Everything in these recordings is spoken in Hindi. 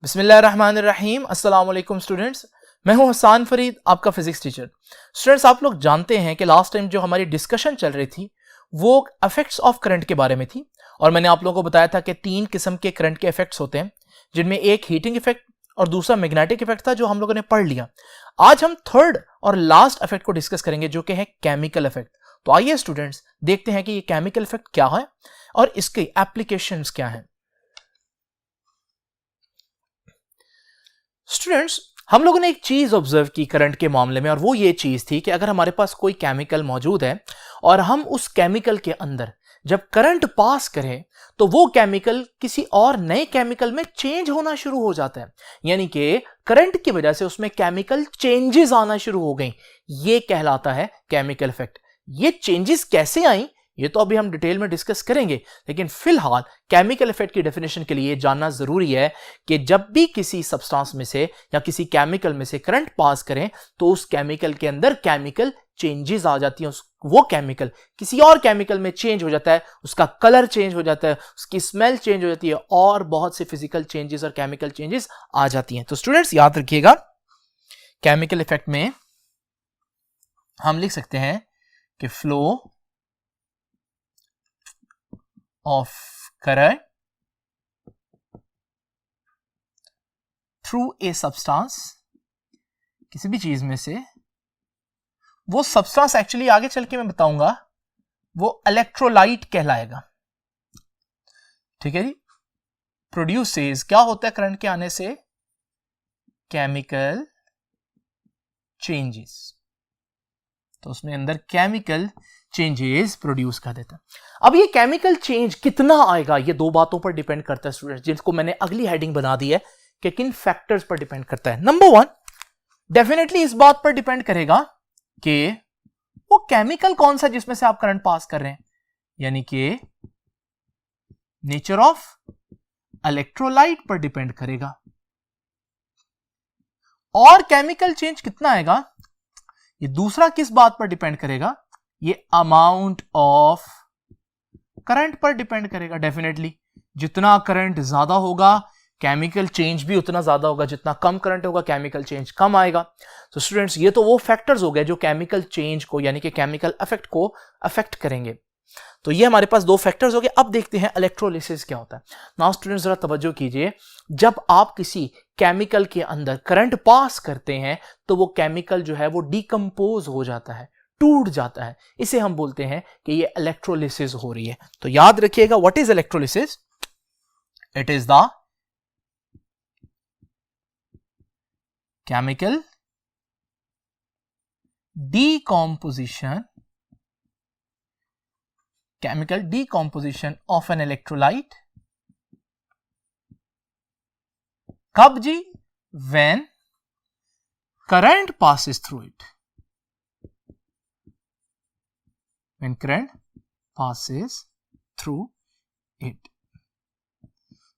बिस्मिल्लाहिर्रहमानिर्रहीम। अस्सलाम वालेकुम स्टूडेंट्स, मैं हूं हसान फरीद, आपका फिजिक्स टीचर। स्टूडेंट्स, आप लोग जानते हैं कि लास्ट टाइम जो हमारी डिस्कशन चल रही थी वो इफेक्ट्स ऑफ करंट के बारे में थी और मैंने आप लोगों को बताया था कि 3 किस्म के करंट के इफेक्ट्स होते हैं, जिनमें एक हीटिंग इफेक्ट और दूसरा मैग्नेटिक इफेक्ट था जो हम लोगों ने पढ़ लिया। आज हम थर्ड और लास्ट इफेक्ट को डिस्कस करेंगे जो कि है केमिकल इफेक्ट। तो आइए स्टूडेंट्स देखते हैं कि ये केमिकल इफेक्ट क्या है और इसके एप्लीकेशंस क्या हैं। स्टूडेंट्स, हम लोगों ने एक चीज ऑब्जर्व की करंट के मामले में और वो ये चीज थी कि अगर हमारे पास कोई केमिकल मौजूद है और हम उस केमिकल के अंदर जब करंट पास करें तो वो केमिकल किसी और नए केमिकल में चेंज होना शुरू हो जाता है, यानी कि करंट की वजह से उसमें केमिकल चेंजेस आना शुरू हो गई। ये कहलाता है केमिकल इफेक्ट। ये चेंजेस कैसे आई ये तो अभी हम डिटेल में डिस्कस करेंगे, लेकिन फिलहाल केमिकल इफेक्ट की डेफिनेशन के लिए जानना जरूरी है कि जब भी किसी सब्सटेंस में से या किसी केमिकल में से करंट पास करें तो उस केमिकल के अंदर केमिकल चेंजेस आ जाती हैं। वो केमिकल किसी और केमिकल में चेंज हो जाता है, उसका कलर चेंज हो जाता है, उसकी स्मेल चेंज हो जाती है और बहुत से फिजिकल चेंजेस और केमिकल चेंजेस आ जाती हैं। तो स्टूडेंट्स याद रखिएगा, केमिकल इफेक्ट में हम लिख सकते हैं कि flow of current through a substance, किसी भी चीज में से वो सब्सटेंस एक्चुअली आगे चल के मैं बताऊंगा वो इलेक्ट्रोलाइट कहलाएगा। ठीक है जी। प्रोड्यूसेस क्या होता है करंट के आने से? Chemical changes. तो उसमें अंदर केमिकल चेंजेस प्रोड्यूस कर देता है। अब ये केमिकल चेंज कितना आएगा ये दो बातों पर डिपेंड करता है स्टूडेंट्स, जिनको मैंने अगली हेडिंग बना दी है कि किन फैक्टर्स पर डिपेंड करता है। नंबर 1 डेफिनेटली इस बात पर डिपेंड करेगा कि वो केमिकल कौन सा जिसमें से आप करंट पास कर रहे हैं, यानी कि नेचर ऑफ इलेक्ट्रोलाइट पर डिपेंड करेगा। और केमिकल चेंज कितना आएगा ये दूसरा किस बात पर डिपेंड करेगा? ये अमाउंट ऑफ करंट पर डिपेंड करेगा। डेफिनेटली जितना करंट ज्यादा होगा केमिकल चेंज भी उतना ज्यादा होगा, जितना कम करंट होगा केमिकल चेंज कम आएगा। तो स्टूडेंट्स ये तो वो फैक्टर्स हो गए जो केमिकल चेंज को यानी कि केमिकल इफेक्ट को अफेक्ट करेंगे। तो ये हमारे पास दो फैक्टर्स हो गए। अब देखते हैं इलेक्ट्रोलिसिस क्या होता है। नाउ स्टूडेंट्स जरा तवज्जो कीजिए, जब आप किसी केमिकल के अंदर करंट पास करते हैं तो वो केमिकल जो है वो डिकम्पोज हो जाता है, टूट जाता है। इसे हम बोलते हैं कि ये इलेक्ट्रोलिसिस हो रही है। तो याद रखिएगा, what is electrolysis? It is the chemical decomposition of an electrolyte। कब जी? when current passes through it। when current passes through it।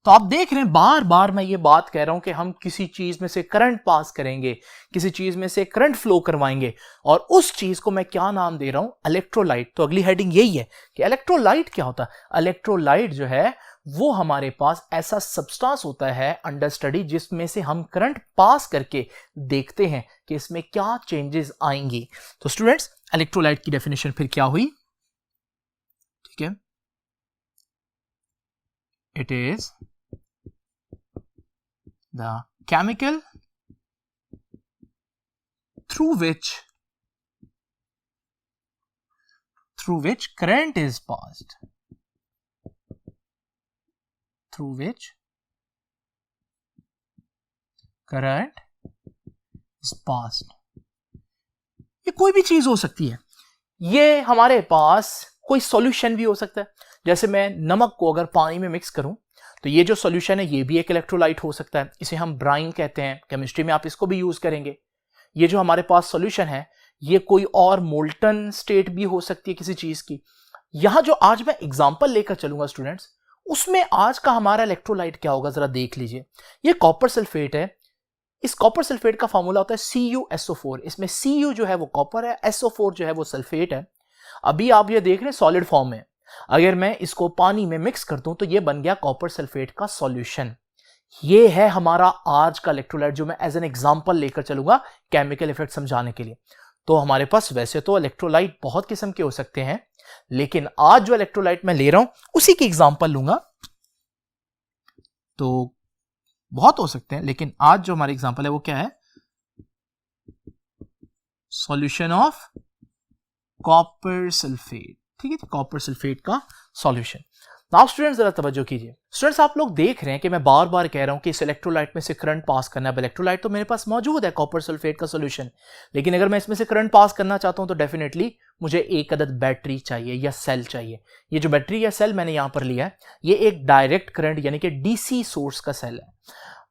तो आप देख रहे हैं बार बार मैं ये बात कह रहा हूं कि हम किसी चीज में से करंट पास करेंगे, किसी चीज में से करंट फ्लो करवाएंगे और उस चीज को मैं क्या नाम दे रहा हूं? इलेक्ट्रोलाइट। तो अगली हेडिंग यही है कि इलेक्ट्रोलाइट क्या होता है। इलेक्ट्रोलाइट जो है वो हमारे पास ऐसा सब्सटेंस होता है अंडर स्टडी जिसमें से हम करंट पास करके देखते हैं कि इसमें क्या चेंजेस आएंगी। तो स्टूडेंट्स इलेक्ट्रोलाइट की डेफिनेशन फिर क्या हुई? ठीक है, it is the chemical through which current is passed, through which current is passed। ये कोई भी चीज हो सकती है, ये हमारे पास कोई सॉल्यूशन भी हो सकता है। जैसे मैं नमक को अगर पानी में मिक्स करूं तो ये जो सॉल्यूशन है ये भी एक इलेक्ट्रोलाइट हो सकता है, इसे हम ब्राइन कहते हैं। केमिस्ट्री में आप इसको भी यूज करेंगे। ये जो हमारे पास सॉल्यूशन है ये कोई और मोल्टन स्टेट भी हो सकती है किसी चीज की। यहां जो आज मैं एग्जांपल लेकर चलूंगा स्टूडेंट्स, उसमें आज का हमारा इलेक्ट्रोलाइट क्या होगा जरा देख लीजिए। ये कॉपर सल्फेट है। इस कॉपर सल्फेट का फॉर्मूला होता है CuSO4। इसमें Cu जो है वो कॉपर है, SO4 जो है वो सल्फेट है। अभी आप ये देख रहे हैं सॉलिड फॉर्म में, अगर मैं इसको पानी में मिक्स कर दूं तो ये बन गया कॉपर सल्फेट का सॉल्यूशन। ये है हमारा आज का इलेक्ट्रोलाइट जो मैं एज एन एग्जांपल लेकर चलूंगा केमिकल इफेक्ट समझाने के लिए। तो हमारे पास वैसे तो इलेक्ट्रोलाइट बहुत किस्म के हो सकते हैं, लेकिन आज जो इलेक्ट्रोलाइट मैं ले रहा हूं उसी की एग्जांपल लूंगा। तो बहुत हो सकते हैं, लेकिन आज जो हमारी एग्जांपल है वो क्या है? Solution of copper sulphate. ठीक है, कॉपर सल्फेट का सॉल्यूशन। नाउ स्टूडेंट्स जरा तवज्जो कीजिए। स्टूडेंट्स आप लोग देख रहे हैं कि मैं बार बार कह रहा हूं कि इस इलेक्ट्रोलाइट में से करंट पास करना है। अब इलेक्ट्रोलाइट तो मेरे पास मौजूद है, कॉपर सल्फेट का सॉल्यूशन, लेकिन अगर मैं इसमें से करंट पास करना चाहता हूं तो डेफिनेटली मुझे एक अदद बैटरी चाहिए या सेल चाहिए। ये जो बैटरी या सेल मैंने यहां पर लिया है, ये एक डायरेक्ट करंट यानी कि डीसी सोर्स का सेल है।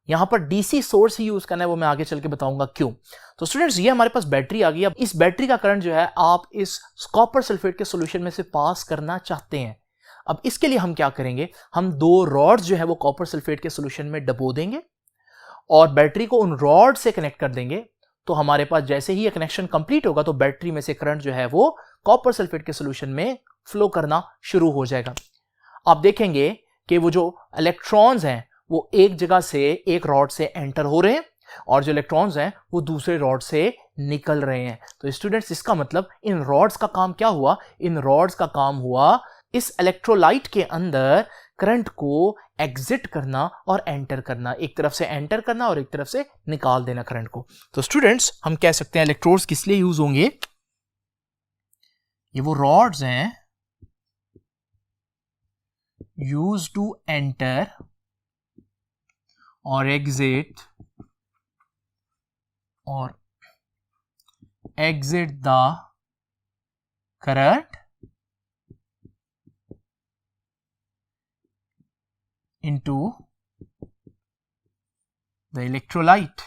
यहां पर डीसी सोर्स ही यूज करना है, वो मैं आगे चल के बताऊंगा क्यों। तो स्टूडेंट्स ये हमारे पास बैटरी आ गई। अब इस बैटरी का करंट जो है आप इस कॉपर सल्फेट के सॉल्यूशन में से पास करना चाहते हैं। अब इसके लिए हम क्या करेंगे? हम दो रॉड्स जो है वो कॉपर सल्फेट के सॉल्यूशन में डबो देंगे और बैटरी को उन रॉड से कनेक्ट कर देंगे। तो हमारे पास जैसे ही ये कनेक्शन कंप्लीट होगा तो बैटरी में से करंट जो है वो कॉपर सल्फेट के सॉल्यूशन में फ्लो करना शुरू हो जाएगा। आप देखेंगे कि वो जो इलेक्ट्रॉन्स हैं वो एक जगह से एक रॉड से एंटर हो रहे हैं और जो इलेक्ट्रॉन्स हैं वो दूसरे रॉड से निकल रहे हैं। तो स्टूडेंट्स इसका मतलब इन रॉड्स का काम क्या हुआ? इन रॉड्स का काम हुआ इस इलेक्ट्रोलाइट के अंदर करंट को एग्जिट करना और एंटर करना, एक तरफ से एंटर करना और एक तरफ से निकाल देना करंट को। तो स्टूडेंट्स हम कह सकते हैं इलेक्ट्रोड्स किस लिए यूज होंगे? ये वो रॉड्स हैं यूज टू एंटर और exit the current into the electrolyte।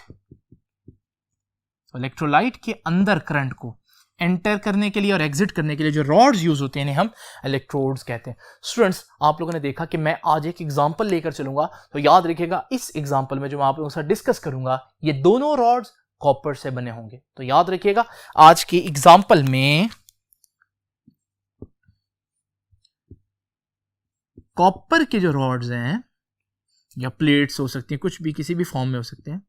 Electrolyte के अंदर करंट को एंटर करने के लिए और एग्जिट करने के लिए जो रॉड्स यूज होते हैं इन्हें हम इलेक्ट्रोड्स कहते हैं। स्टूडेंट्स आप लोगों ने देखा कि मैं आज एक एग्जांपल लेकर चलूंगा, तो याद रखिएगा इस एग्जांपल में जो मैं आप लोगों के साथ डिस्कस करूंगा ये दोनों रॉड्स कॉपर से बने होंगे। तो याद रखिएगा आज की एग्जांपल में कॉपर के जो रॉड्स हैं या प्लेट्स हो सकती हैं, कुछ भी किसी भी फॉर्म में हो सकते हैं,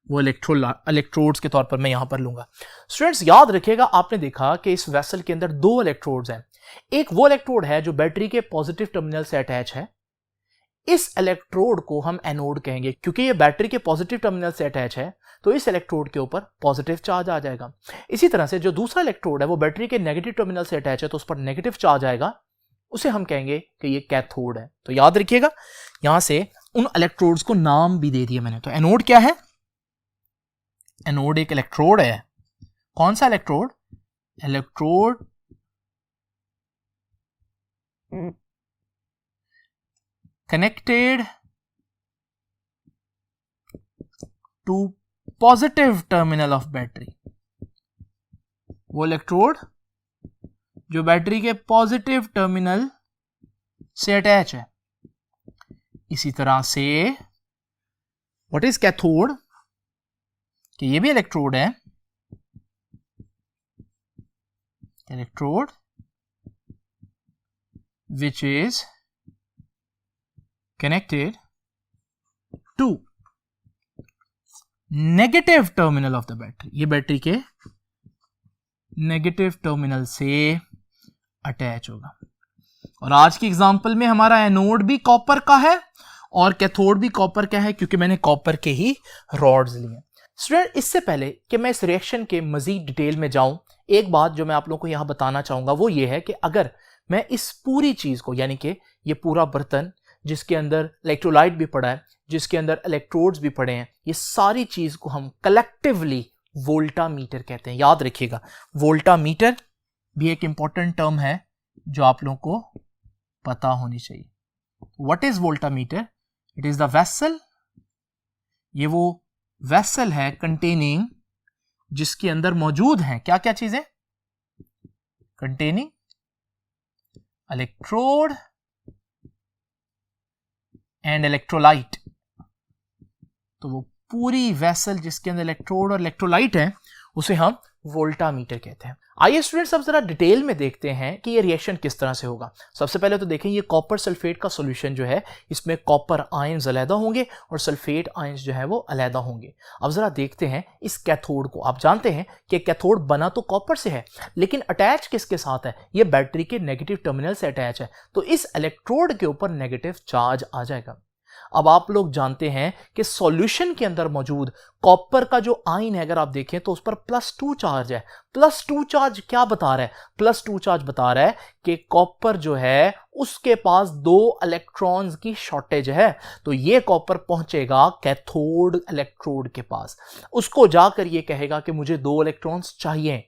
वो इलेक्ट्रोड्स के तौर पर मैं यहां पर लूंगा। स्टूडेंट्स याद रखिएगा आपने देखा कि इस वेसल के अंदर दो इलेक्ट्रोड्स हैं। एक वो इलेक्ट्रोड है जो बैटरी के पॉजिटिव टर्मिनल से अटैच है। इस इलेक्ट्रोड को हम एनोड कहेंगे क्योंकि ये बैटरी के पॉजिटिव टर्मिनल से अटैच है, तो इस इलेक्ट्रोड के ऊपर पॉजिटिव चार्ज आ जाएगा। इसी तरह से जो दूसरा इलेक्ट्रोड है वो बैटरी के नेगेटिव टर्मिनल से अटैच है, तो उस पर नेगेटिव चार्ज आएगा, उसे हम कहेंगे कि ये कैथोड है। तो याद रखिएगा यहां से उन इलेक्ट्रोड्स को नाम भी दे दिया मैंने। तो एनोड क्या है? एनोड एक इलेक्ट्रोड है। कौन सा electrode? Electrode connected to positive terminal of battery. वो इलेक्ट्रोड जो बैटरी के पॉजिटिव टर्मिनल से अटैच है। इसी तरह से व्हाट इज कैथोड? कि ये भी इलेक्ट्रोड है, electrode which is connected to negative terminal of the battery. ये बैटरी के नेगेटिव टर्मिनल से अटैच होगा। और आज की एग्जांपल में हमारा एनोड भी कॉपर का है और कैथोड भी कॉपर का है क्योंकि मैंने कॉपर के ही रॉड्स लिए। स्टूडेंट इससे पहले कि मैं इस रिएक्शन के मजीद डिटेल में जाऊं, एक बात जो मैं आप लोगों को यहां बताना चाहूंगा वो ये है कि अगर मैं इस पूरी चीज को, यानी कि ये पूरा बर्तन जिसके अंदर इलेक्ट्रोलाइट भी पड़ा है, जिसके अंदर इलेक्ट्रोड्स भी पड़े हैं, ये सारी चीज को हम कलेक्टिवली वोल्टामीटर कहते हैं। याद रखिएगा वोल्टामीटर भी एक इंपॉर्टेंट टर्म है जो आप लोगों को पता होनी चाहिए। What is voltameter? It is the vessel. ये वो वेसल है कंटेनिंग, जिसके अंदर मौजूद हैं क्या क्या चीजें? Containing electrode and electrolyte. तो वो पूरी वेसल जिसके अंदर इलेक्ट्रोड और इलेक्ट्रोलाइट है उसे हम वोल्टामीटर कहते हैं। आइए स्टूडेंट्स अब जरा डिटेल में देखते हैं कि ये रिएक्शन किस तरह से होगा। सबसे पहले तो देखें ये कॉपर सल्फेट का सॉल्यूशन जो है, इसमें कॉपर आयंस अलहदा होंगे और सल्फेट आयंस जो है वो अलहदा होंगे। अब जरा देखते हैं इस कैथोड को। आप जानते हैं कि कैथोड बना तो कॉपर से है, लेकिन अटैच किसके साथ है? ये बैटरी के नेगेटिव टर्मिनल से अटैच है, तो इस इलेक्ट्रोड के ऊपर नेगेटिव चार्ज आ जाएगा। अब आप लोग जानते हैं कि सॉल्यूशन के अंदर मौजूद कॉपर का जो आयन है, अगर आप देखें तो उस पर +2 चार्ज है। +2 चार्ज क्या बता रहा है? +2 चार्ज बता रहा है कि कॉपर जो है उसके पास 2 इलेक्ट्रॉन्स की शॉर्टेज है। तो ये कॉपर पहुंचेगा कैथोड इलेक्ट्रोड के पास, उसको जाकर ये कहेगा कि मुझे 2 इलेक्ट्रॉन्स चाहिए।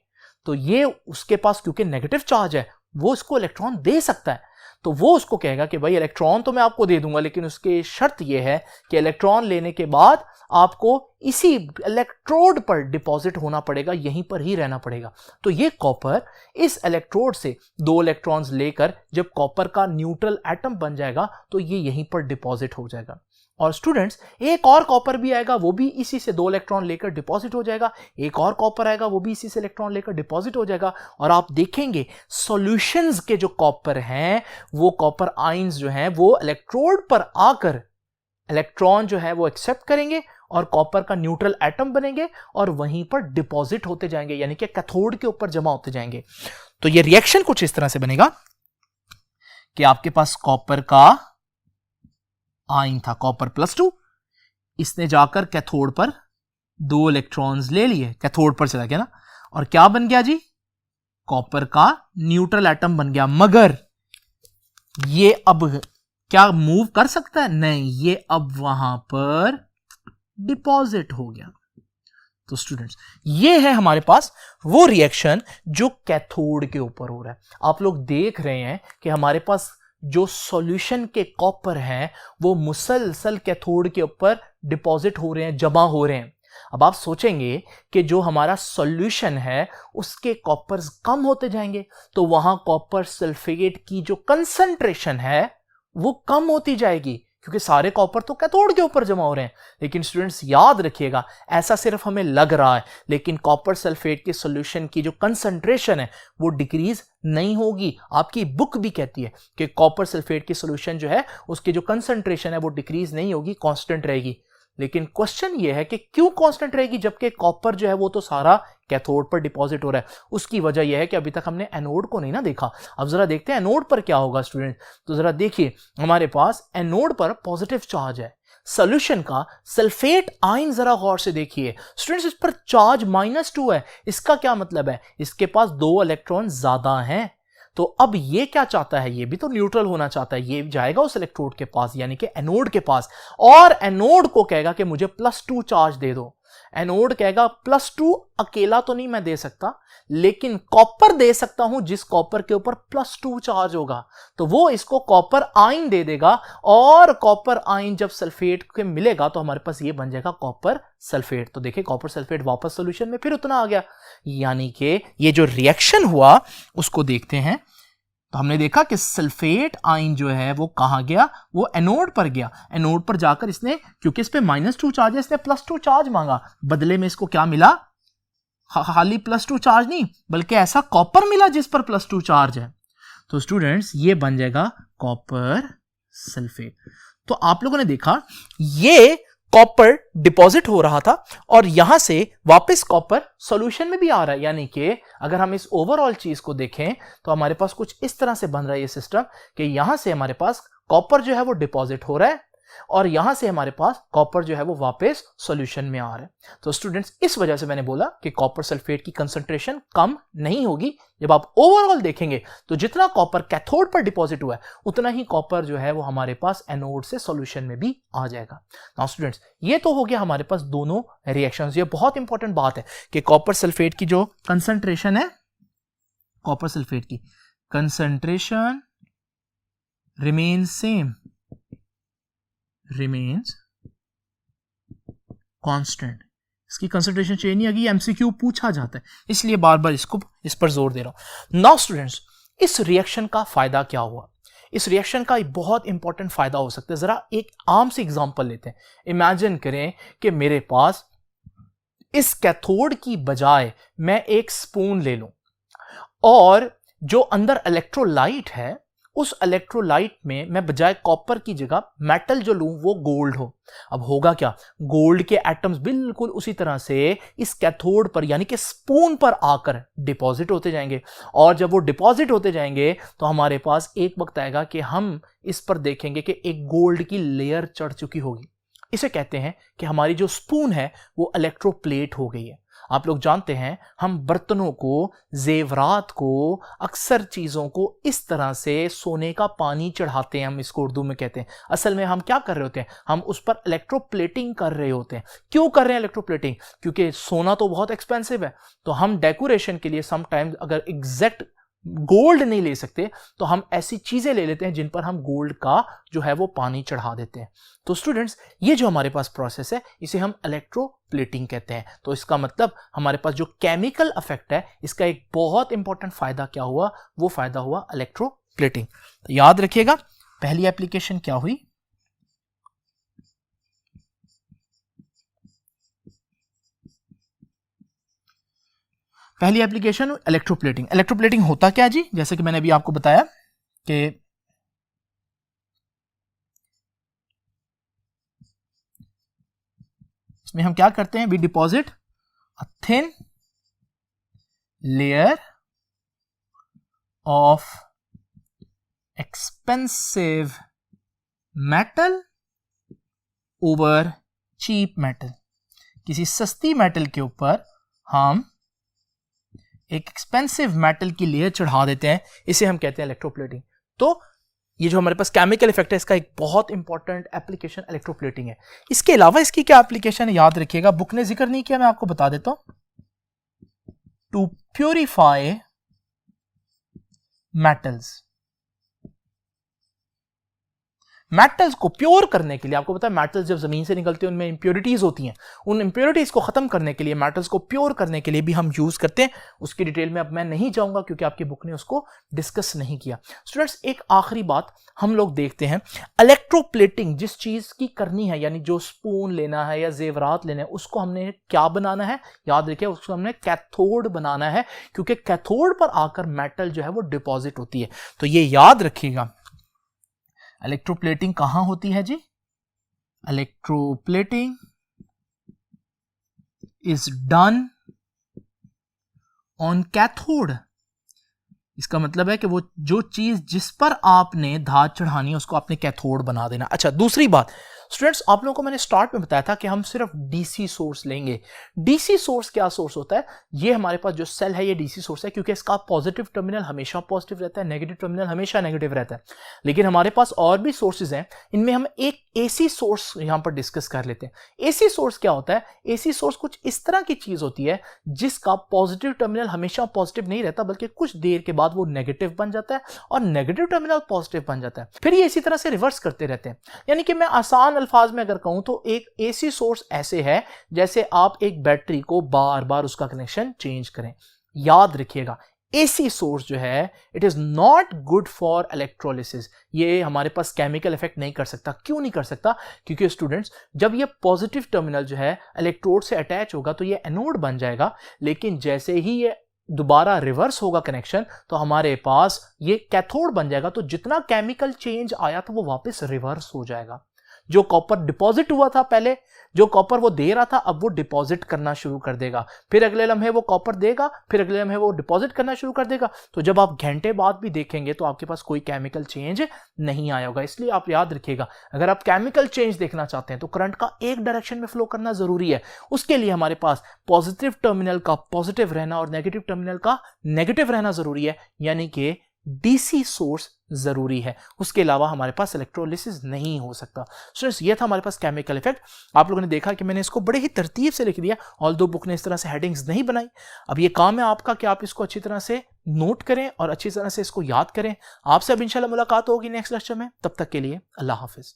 तो ये उसके पास क्योंकि नेगेटिव चार्ज है, वो इसको इलेक्ट्रॉन दे सकता है। तो वो उसको कहेगा कि भाई इलेक्ट्रॉन तो मैं आपको दे दूंगा, लेकिन उसकी शर्त यह है कि इलेक्ट्रॉन लेने के बाद आपको इसी इलेक्ट्रोड पर डिपॉजिट होना पड़ेगा, यहीं पर ही रहना पड़ेगा। तो ये कॉपर इस इलेक्ट्रोड से 2 इलेक्ट्रॉन्स लेकर जब कॉपर का न्यूट्रल एटम बन जाएगा तो ये यहीं पर डिपॉजिट हो जाएगा। और स्टूडेंट्स एक और कॉपर भी आएगा, वो भी इसी से 2 इलेक्ट्रॉन लेकर डिपॉजिट हो जाएगा। एक और कॉपर आएगा, वो भी इसी से इलेक्ट्रॉन लेकर डिपॉजिट हो जाएगा। और आप देखेंगे सॉल्यूशंस के जो कॉपर हैं, वो कॉपर आयंस जो हैं वो इलेक्ट्रोड पर आकर इलेक्ट्रॉन जो है वो एक्सेप्ट करेंगे और कॉपर का न्यूट्रल एटम बनेंगे और वहीं पर डिपॉजिट होते जाएंगे, यानी कि कैथोड के ऊपर जमा होते जाएंगे। तो ये रिएक्शन कुछ इस तरह से बनेगा कि आपके पास कॉपर का आयन था, कॉपर +2, इसने जाकर कैथोड पर 2 इलेक्ट्रॉन्स ले लिए, कैथोड पर चला गया ना, और क्या बन गया जी? कॉपर का न्यूट्रल एटम बन गया। मगर ये अब क्या मूव कर सकता है? नहीं, ये अब वहां पर डिपॉजिट हो गया। तो स्टूडेंट्स ये है हमारे पास वो रिएक्शन जो कैथोड के ऊपर हो रहा है। आप लोग देख रहे हैं कि हमारे पास जो सॉल्यूशन के कॉपर हैं वो मुसलसल कैथोड के ऊपर डिपॉजिट हो रहे हैं, जमा हो रहे हैं। अब आप सोचेंगे कि जो हमारा सॉल्यूशन है उसके कॉपर्स कम होते जाएंगे, तो वहां कॉपर सल्फेट की जो कंसंट्रेशन है वो कम होती जाएगी, क्योंकि सारे कॉपर तो कैथोड के ऊपर जमा हो रहे हैं। लेकिन स्टूडेंट्स याद रखिएगा, ऐसा सिर्फ हमें लग रहा है, लेकिन कॉपर सल्फेट के सॉल्यूशन की जो कंसंट्रेशन है वो डिक्रीज नहीं होगी। आपकी बुक भी कहती है कि कॉपर सल्फेट की सॉल्यूशन जो है उसकी जो कंसंट्रेशन है वो डिक्रीज नहीं होगी, कांस्टेंट रहेगी। लेकिन क्वेश्चन ये है कि क्यों कांस्टेंट रहेगी जबकि कॉपर जो है वो तो सारा कैथोड पर डिपॉजिट हो रहा है? उसकी वजह यह है कि अभी तक हमने एनोड को नहीं ना देखा। अब जरा देखते हैं एनोड पर क्या होगा स्टूडेंट। तो जरा देखिए, हमारे पास एनोड पर पॉजिटिव चार्ज है सॉल्यूशन का, सल्फेट आयन जरा गौर से देखिए स्टूडेंट्स, इस पर चार्ज -2 है। इसका क्या मतलब है? इसके पास 2 इलेक्ट्रॉन ज्यादा हैं। तो अब ये क्या चाहता है? ये भी तो न्यूट्रल होना चाहता है। ये जाएगा उस इलेक्ट्रोड के पास, यानी कि एनोड के पास, और एनोड को कहेगा कि मुझे +2 चार्ज दे दो। एनोड कहेगा +2 अकेला तो नहीं मैं दे सकता, लेकिन कॉपर दे सकता हूं जिस कॉपर के ऊपर +2 चार्ज होगा। तो वो इसको कॉपर आयन दे देगा, और कॉपर आयन जब सल्फेट के मिलेगा तो हमारे पास ये बन जाएगा कॉपर सल्फेट। तो देखिए कॉपर सल्फेट वापस सॉल्यूशन में फिर उतना आ गया, यानी कि ये जो रिएक्शन हुआ उसको देखते हैं। तो हमने देखा कि सल्फेट आयन जो है वो कहां गया? वो एनोड पर गया। एनोड पर जाकर इसने, क्योंकि इस पे -2 चार्ज है, इसने +2 चार्ज मांगा। बदले में इसको क्या मिला? खाली +2 चार्ज नहीं, बल्कि ऐसा कॉपर मिला जिस पर +2 चार्ज है। तो स्टूडेंट्स ये बन जाएगा कॉपर सल्फेट। तो आप लोगों ने देखा ये कॉपर डिपॉजिट हो रहा था और यहां से वापस कॉपर सॉल्यूशन में भी आ रहा है, यानी कि अगर हम इस ओवरऑल चीज को देखें तो हमारे पास कुछ इस तरह से बन रहा है ये सिस्टम कि यहां से हमारे पास कॉपर जो है वो डिपॉजिट हो रहा है और यहां से हमारे पास कॉपर जो है वो वापस सॉल्यूशन में आ रहा है। तो स्टूडेंट्स इस वजह से मैंने बोला कि कॉपर सल्फेट की कंसंट्रेशन कम नहीं होगी। जब आप ओवरऑल देखेंगे तो जितना कॉपर कैथोड पर डिपॉजिट हुआ है उतना ही कॉपर जो है वो हमारे पास एनोड से सॉल्यूशन में भी आ जाएगा। नाउ स्टूडेंट्स ये तो हो गया हमारे पास दोनों रिएक्शंस। ये बहुत इंपॉर्टेंट बात है कि कॉपर सल्फेट की जो कंसंट्रेशन है, कॉपर सल्फेट की concentration remains same, remains constant. इसकी कंसंट्रेशन चेंज नहीं आएगी। एमसीक्यू पूछा जाता है, इसलिए बार बार इस पर जोर दे रहा हूं। नाउ स्टूडेंट्स इस रिएक्शन का फायदा क्या हुआ? इस रिएक्शन का एक बहुत इंपॉर्टेंट फायदा हो सकता है। जरा एक आम से एग्जांपल लेते हैं। इमेजिन करें कि मेरे पास इस कैथोड की बजाय मैं एक स्पून ले लूं और जो अंदर इलेक्ट्रोलाइट है उस इलेक्ट्रोलाइट में मैं बजाय कॉपर की जगह मेटल जो लूं वो गोल्ड हो। अब होगा क्या, गोल्ड के एटम्स बिल्कुल उसी तरह से इस कैथोड पर यानी कि स्पून पर आकर डिपॉजिट होते जाएंगे, और जब वो डिपॉजिट होते जाएंगे तो हमारे पास एक वक्त आएगा कि हम इस पर देखेंगे कि एक गोल्ड की लेयर चढ़ चुकी होगी। इसे कहते हैं कि हमारी जो स्पून है वो इलेक्ट्रोप्लेट हो गई है। आप लोग जानते हैं हम बर्तनों को, जेवरात को, अक्सर चीज़ों को इस तरह से सोने का पानी चढ़ाते हैं, हम इसको उर्दू में कहते हैं। असल में हम क्या कर रहे होते हैं, हम उस पर इलेक्ट्रोप्लेटिंग कर रहे होते हैं। क्यों कर रहे हैं इलेक्ट्रोप्लेटिंग? क्योंकि सोना तो बहुत एक्सपेंसिव है, तो हम डेकोरेशन के लिए समटाइम्स अगर एग्जैक्ट गोल्ड नहीं ले सकते तो हम ऐसी चीजें ले लेते हैं जिन पर हम गोल्ड का जो है वो पानी चढ़ा देते हैं। तो स्टूडेंट्स, ये जो हमारे पास प्रोसेस है इसे हम इलेक्ट्रोप्लेटिंग कहते हैं। तो इसका मतलब हमारे पास जो केमिकल इफेक्ट है इसका एक बहुत इंपॉर्टेंट फायदा क्या हुआ, वो फायदा हुआ इलेक्ट्रोप्लेटिंग। तो याद रखिएगा पहली एप्लीकेशन क्या हुई, पहली एप्लीकेशन इलेक्ट्रोप्लेटिंग। इलेक्ट्रोप्लेटिंग होता क्या जी, जैसे कि मैंने अभी आपको बताया कि इसमें हम क्या करते हैं, we deposit a thin layer of expensive metal over cheap metal. किसी सस्ती मेटल के ऊपर हम एक एक्सपेंसिव मेटल की लेयर चढ़ा देते हैं, इसे हम कहते हैं इलेक्ट्रोप्लेटिंग। तो ये जो हमारे पास केमिकल इफेक्ट है इसका एक बहुत इंपॉर्टेंट एप्लीकेशन इलेक्ट्रोप्लेटिंग है। इसके अलावा इसकी क्या एप्लीकेशन है याद रखिएगा, बुक ने जिक्र नहीं किया, मैं आपको बता देता हूं। टू प्यूरिफाई मेटल्स, मेटल्स को प्योर करने के लिए, आपको पता है मेटल्स जब जमीन से निकलते हैं उनमें इंप्योरिटीज होती हैं, उन इंप्योरिटीज को खत्म करने के लिए, मेटल्स को प्योर करने के लिए भी हम यूज करते हैं। उसकी डिटेल में अब मैं नहीं जाऊंगा क्योंकि आपकी बुक ने उसको डिस्कस नहीं किया। स्टूडेंट्स, एक आखिरी बात हम लोग देखते हैं, इलेक्ट्रोप्लेटिंग जिस चीज की करनी है, यानी जो स्पून लेना है या जेवरात लेना है, उसको हमने क्या बनाना है, याद रखिए उसको हमने कैथोड बनाना है, क्योंकि कैथोड पर आकर मेटल जो है वो डिपॉजिट होती है। तो ये याद रखिएगा, इलेक्ट्रोप्लेटिंग कहां होती है जी, electroplating is done on cathode. इसका मतलब है कि वो जो चीज जिस पर आपने धात चढ़ानी है उसको आपने कैथोड बना देना। अच्छा, दूसरी बात स्टूडेंट्स, आप लोगों को मैंने स्टार्ट में बताया था कि हम सिर्फ डीसी सोर्स लेंगे। डीसी सोर्स क्या सोर्स होता है, ये हमारे पास जो सेल है ये डीसी सोर्स है, क्योंकि इसका पॉजिटिव टर्मिनल हमेशा पॉजिटिव रहता है, नेगेटिव टर्मिनल हमेशा नेगेटिव रहता है। लेकिन हमारे पास और भी सोर्सेज हैं, इनमें हम एक एसी सोर्स यहां पर डिस्कस कर लेते हैं। एसी सोर्स क्या होता है, एसी सोर्स कुछ इस तरह की चीज होती है जिसका पॉजिटिव टर्मिनल हमेशा पॉजिटिव नहीं रहता, बल्कि कुछ देर के बाद वो नेगेटिव बन जाता है और नेगेटिव टर्मिनल पॉजिटिव बन जाता है। फिर ये इसी तरह से रिवर्स करते रहते हैं। यानी कि मैं आसान अल्फाज में अगर कहूं तो एक एसी सोर्स ऐसे है जैसे आप एक बैटरी को बार बार उसका कनेक्शन चेंज करें। याद रखिएगा, एसी सोर्स जो है it is not good for electrolysis. ये हमारे पास केमिकल इफेक्ट नहीं कर सकता। क्यों नहीं कर सकता? क्योंकि स्टूडेंट्स, जब ये पॉजिटिव टर्मिनल जो है इलेक्ट्रोड से अटैच होगा तो ये एनोड बन जाएगा, लेकिन जैसे ही ये दोबारा रिवर्स होगा कनेक्शन तो हमारे पास ये कैथोड बन जाएगा। तो जितना केमिकल चेंज आया था वो वापस रिवर्स हो जाएगा। जो कॉपर डिपॉजिट हुआ था पहले, जो कॉपर वो दे रहा था, अब वो डिपॉजिट करना शुरू कर देगा। फिर अगले लम्हे वो कॉपर देगा, फिर अगले लम्हे वो डिपॉजिट करना शुरू कर देगा। तो जब आप घंटे बाद भी देखेंगे तो आपके पास कोई केमिकल चेंज नहीं आया होगा। इसलिए आप याद रखिएगा, अगर आप केमिकल चेंज देखना चाहते हैं तो करंट का एक डायरेक्शन में फ्लो करना जरूरी है। उसके लिए हमारे पास पॉजिटिव टर्मिनल का पॉजिटिव रहना और नेगेटिव टर्मिनल का नेगेटिव रहना जरूरी है, यानी कि डीसी सोर्स जरूरी है। उसके अलावा हमारे पास इलेक्ट्रोलिसिस नहीं हो सकता। स्टूडेंट्स, ये था हमारे पास केमिकल इफेक्ट। आप लोगों ने देखा कि मैंने इसको बड़े ही तरतीब से लिख दिया, ऑल्दो बुक ने इस तरह से हेडिंग्स नहीं बनाई। अब ये काम है आपका कि आप इसको अच्छी तरह से नोट करें और अच्छी तरह से इसको याद करें। आपसे अब इंशाल्लाह मुलाकात होगी नेक्स्ट लेक्चर में। तब तक के लिए अल्लाह हाफिज।